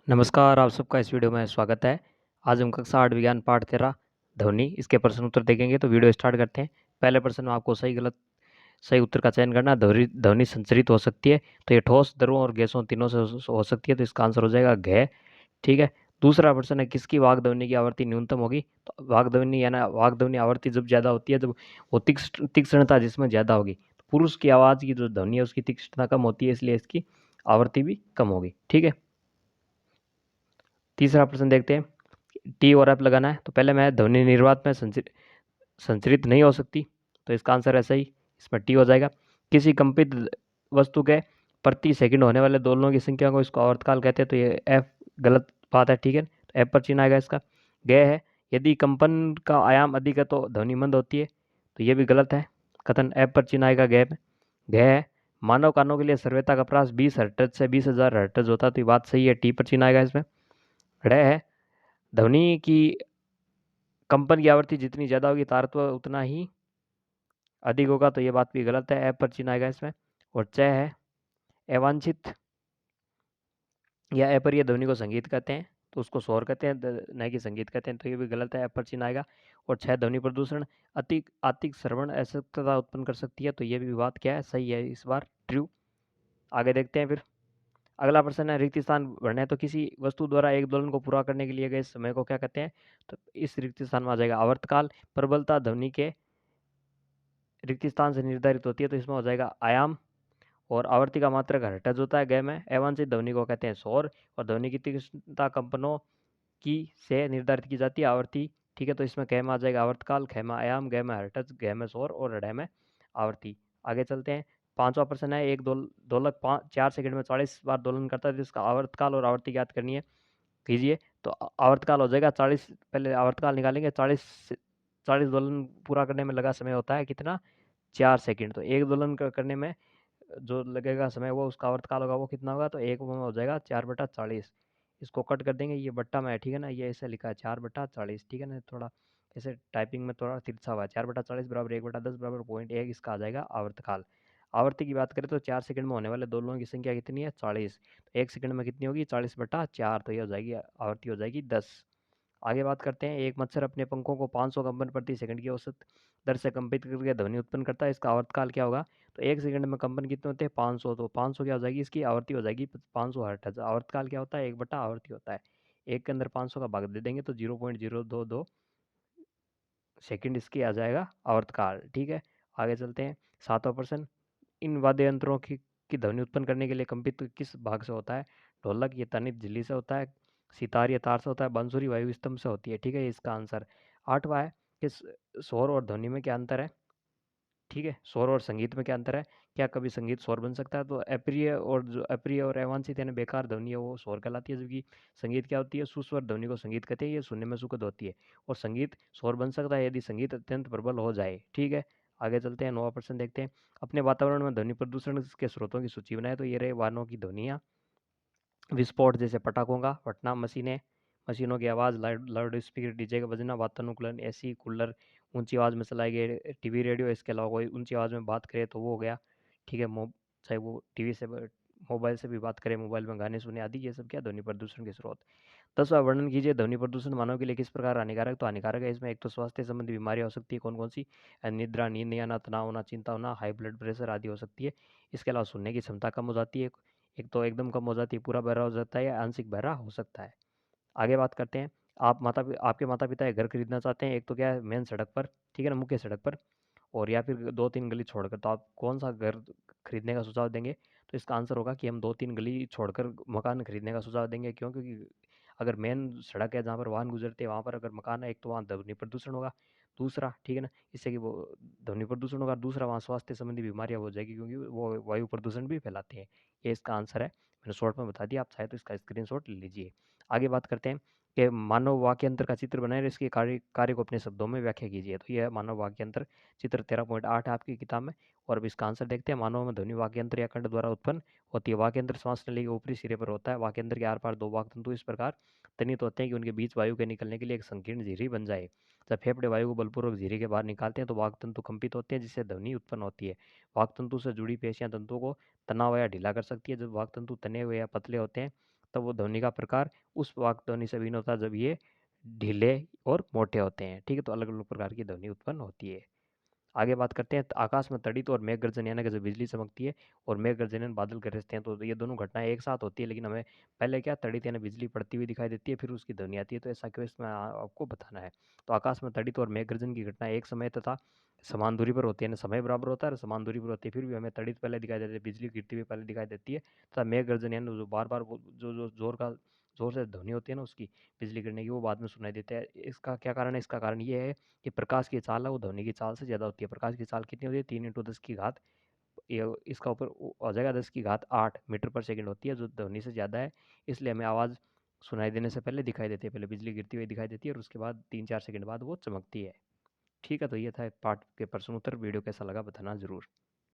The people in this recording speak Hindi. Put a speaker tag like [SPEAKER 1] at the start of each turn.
[SPEAKER 1] नमस्कार, आप सबका इस वीडियो में स्वागत है। आज हम कक्षा 8 विज्ञान पाठ 13 ध्वनि इसके प्रश्न उत्तर देखेंगे, तो वीडियो स्टार्ट करते हैं। पहले प्रश्न में आपको सही उत्तर का चयन करना है। ध्वनि संचरित हो सकती है, तो ये ठोस, द्रवों और गैसों तीनों से हो सकती है, तो इसका आंसर हो जाएगा घ। ठीक है। दूसरा प्रश्न है, किसकी वाग ध्वनि की आवृत्ति न्यूनतम होगी? तो वाग ध्वनि आवृत्ति जब ज़्यादा होती है, जब वो तीक्ष्णता जिसमें ज़्यादा होगी। तो पुरुष की आवाज़ की जो ध्वनि है उसकी तीक्ष्णता कम होती है, इसलिए इसकी आवृत्ति भी कम होगी। ठीक है। तीसरा प्रश्न देखते हैं। टी और एफ लगाना है, तो पहले मैं ध्वनि निर्वात में संचरित नहीं हो सकती, तो इसका आंसर ऐसा ही इसमें टी हो जाएगा। किसी कंपित वस्तु के प्रति सेकंड होने वाले दोलनों की संख्या को इसको आवर्तकाल कहते हैं, तो ये एफ गलत बात है। ठीक है, तो एफ पर चिन्ह आएगा इसका। गए है, यदि कंपन का आयाम अधिक है तो ध्वनि मंद होती है, तो ये भी गलत है कथन। एफ पर चिन्ह आएगा गए में। गए है, मानव कानों के लिए सर्वैता का प्रयास 20 हर्ट्ज से 20,000 हर्ट्ज होता है, तो ये बात सही है। टी पर चिन्ह आएगा इसमें। ड़ है, ध्वनि की कंपन की आवृत्ति जितनी ज़्यादा होगी तारत्व उतना ही अधिक होगा, तो ये बात भी गलत है। ऐप पर चिन्ह आएगा इसमें। और च है, अवांछित या अप्रिय ध्वनि को संगीत कहते हैं, तो उसको शोर कहते हैं, न कि संगीत कहते हैं, तो ये भी गलत है। ऐप पर चिन्ह आएगा। और छह, ध्वनि प्रदूषण अतिक श्रवण असक्तता उत्पन्न कर सकती है, तो ये भी बात क्या है, सही है इस बार, ट्रू। आगे देखते हैं फिर। अगला प्रश्न है, रिक्त स्थान भरना है, तो किसी वस्तु द्वारा एक दोलन को पूरा करने के लिए गए समय को क्या कहते हैं? तो इस रिक्त स्थान में आ जाएगा आवर्तकाल। प्रबलता ध्वनि के रिक्त स्थान से निर्धारित होती है, तो इसमें हो जाएगा आयाम। और आवृत्ति का मात्रक हर्ट्ज होता है गए में। अवांछित ध्वनि को कहते हैं शोर। और ध्वनि की तीक्ष्णता कंपनों की से निर्धारित की जाती है आवृत्ति। ठीक है, तो इसमें ख में आ जाएगा आवर्तकाल, ख में आयाम, ग में हर्ट्ज, घ में शोर और ड़ में आवृत्ति। आगे चलते हैं। पांचवा प्रश्न है, एक दोलक 4 सेकंड में 40 बार दोलन करता है, तो इसका आवर्तकाल और आवृत्ति ज्ञात करनी है। कीजिए। तो आवर्तकाल हो जाएगा 40, पहले आवर्तकाल निकालेंगे। 40 दोलन पूरा करने में लगा समय होता है कितना? 4 सेकंड। तो एक दोलन करने में जो लगेगा समय वो उसका आवर्तकाल होगा, वो कितना होगा? तो एक में हो जाएगा 4/40। इसको कट कर देंगे, ये बट्टा में है, ठीक है ना, ये ऐसे लिखा है 4/40, ठीक है ना, थोड़ा ऐसे टाइपिंग में थोड़ा तिरछा हुआ है। 4/40 बराबर 1/10 बराबर 0.1, इसका आ जाएगा आवर्तकाल। आवृत्ति की बात करें तो 4 सेकंड में होने वाले दोलनों की संख्या कितनी है? 40। तो 1 सेकंड में कितनी होगी? 40/4, तो ये हो जाएगी आवृत्ति, हो जाएगी 10। आगे बात करते हैं। एक मच्छर अपने पंखों को 500 कंपन प्रति सेकंड की औसत दर से कंपित करके ध्वनि उत्पन्न करता है, इसका आवर्तकाल क्या होगा? तो 1 सेकंड में कंपन कितने होते हैं? 500, तो 500 क्या हो जाएगी? इसकी आवृत्ति हो जाएगी 500 हर्ट्ज। आवर्तकाल क्या होता है? 1/आवृत्ति होता है। 1 के अंदर 500 का भाग दे देंगे तो 0.022 सेकंड इसकी आ जाएगा आवर्तकाल। ठीक है, आगे चलते हैं। 7वां प्रश्न, इन वाद्य यंत्रों की ध्वनि उत्पन्न करने के लिए कंपित किस भाग से होता है? ढोलक ये तनित झिल्ली से होता है, सितार या तार से होता है, बांसुरी वायु स्तंभ से होती है। ठीक है, इसका आंसर। 8वां है कि शोर और ध्वनि में क्या अंतर है? ठीक है, शोर और संगीत में क्या अंतर है? क्या कभी संगीत शोर बन सकता है? तो अप्रिय और अवांछित यानी बेकार ध्वनि है वो शोर कहलाती है, जबकि संगीत क्या होती है? सुस्वर ध्वनि को संगीत कहते हैं, ये सुनने में सुखद होती है। और संगीत शोर बन सकता है यदि संगीत अत्यंत प्रबल हो जाए। ठीक है, आगे चलते हैं। 9वां प्रश्न देखते हैं। अपने वातावरण में ध्वनि प्रदूषण के स्रोतों की सूची बनाए, तो ये रहे वाहनों की ध्वनियाँ, विस्फोट जैसे पटाखों का फटना, मशीनों की आवाज़, लाउड स्पीकर, डीजे का बजना, वातानुकूलन, एसी, कूलर, ऊंची आवाज़ में चलाए गए टीवी, रेडियो। इसके अलावा कोई ऊंची आवाज़ में बात करे तो वो हो गया। ठीक है, चाहे वो टीवी से मोबाइल से भी बात करें, मोबाइल में गाने सुने आदि, ये सब क्या ध्वनि प्रदूषण के स्रोत। 10वां वर्णन कीजिए, ध्वनि प्रदूषण मानव के लिए किस प्रकार हानिकारक? तो हानिकारक है इसमें एक तो स्वास्थ्य संबंधी बीमारियां हो सकती है, कौन कौन सी? निद्रा, नींद नहीं आना, तनाव होना, चिंता होना, हाई ब्लड प्रेशर आदि हो सकती है। इसके अलावा सुनने की क्षमता कम हो जाती है, एक तो एकदम कम हो जाती है, पूरा बहरा हो जाता है, या आंशिक बहरा हो सकता है। आगे बात करते हैं। आपके माता पिता एक घर खरीदना चाहते हैं, एक तो क्या है मेन सड़क पर, ठीक है ना, मुख्य सड़क पर, और या फिर 2-3 गली छोड़कर, तो आप कौन सा घर खरीदने का सुझाव देंगे? तो इसका आंसर होगा कि हम 2-3 गली छोड़कर मकान खरीदने का सुझाव देंगे। क्यों? क्योंकि अगर मेन सड़क है जहाँ पर वाहन गुजरते हैं, वहाँ पर अगर मकान है, एक तो वहाँ ध्वनि प्रदूषण होगा, दूसरा, ठीक है ना, इससे कि वो ध्वनि प्रदूषण होगा, दूसरा वहाँ स्वास्थ्य संबंधी बीमारियाँ हो जाएगी, क्योंकि वो वायु प्रदूषण भी फैलाते हैं। ये इसका आंसर है, मैंने शॉर्ट में बता दिया, आप चाहे तो इसका स्क्रीनशॉट ले लीजिए। आगे बात करते हैं कि मानव वाक्यंत्र का चित्र बनाए और इसके कार्य को अपने शब्दों में व्याख्या कीजिए। तो यह मानव वाक्यंत्र चित्र 13.8 है आपकी किताब में। और अब इसका आंसर देखते हैं। मानव में ध्वनि वाक्यंत्र या कंठ द्वारा उत्पन्न होती है। वाक्यंत्र श्वास नली के ऊपरी सिरे पर होता है। वाक्यंत्र के आर पार दो वाक तंतु इस प्रकार तनित होते हैं कि उनके बीच वायु के निकलने के लिए एक संकीर्ण झिरी बन जाए। जब फेफड़े वायु को बलपूर्वक झिरी के बाहर निकालते हैं तो वाक तंतु कंपित होते हैं, जिससे ध्वनि उत्पन्न होती है। वाक तंतु से जुड़ी पेशियां तंतुओं को तना हुआ या ढीला कर सकती है। जब वाक तंतु तने हुए या पतले होते हैं तब वो ध्वनि का प्रकार उस वाक् ध्वनि से भिन्न होता है जब ये ढीले और मोटे होते हैं। ठीक है, तो अलग अलग प्रकार की ध्वनि उत्पन्न होती है। आगे बात करते हैं, आकाश में तड़ित और मेघ गर्जन यानी कि जब बिजली चमकती है और मेघ गर्जन यानी बादल गरजते हैं, तो ये दोनों घटनाएं एक साथ होती है, लेकिन हमें पहले क्या तड़ित यानी बिजली पड़ती हुई दिखाई देती है, फिर उसकी ध्वनि आती है। तो ऐसा क्यों, इसमें आपको बताना है। तो आकाश में तड़ित और मेघ गर्जन की घटना एक समय तथा समान दूरी पर होती है, समय बराबर होता है और समान दूरी पर होती है, फिर भी हमें तड़ित पहले दिखाई देती है, बिजली गिरती हुई पहले दिखाई देती है, तथा मेघ गर्जन यानी जो बार बार जो जो जोर से ध्वनि होती है ना उसकी, बिजली गिरने की, वो बाद में सुनाई देता है। इसका क्या कारण है? इसका कारण ये है कि प्रकाश की चाल है वो ध्वनि की चाल से ज़्यादा होती है। प्रकाश की चाल कितनी होती है? 3 × 10 की घात, ये इसका ऊपर हो जाएगा 10 की घात 8 मीटर पर सेकंड होती है, जो ध्वनि से ज़्यादा है। इसलिए हमें आवाज़ सुनाई देने से पहले दिखाई देती है, पहले बिजली गिरती हुई दिखाई देती है और उसके बाद 3-4 सेकंड बाद वो चमकती है। ठीक है, तो ये था पार्ट के प्रश्न उत्तर। वीडियो कैसा लगा बताना ज़रूर।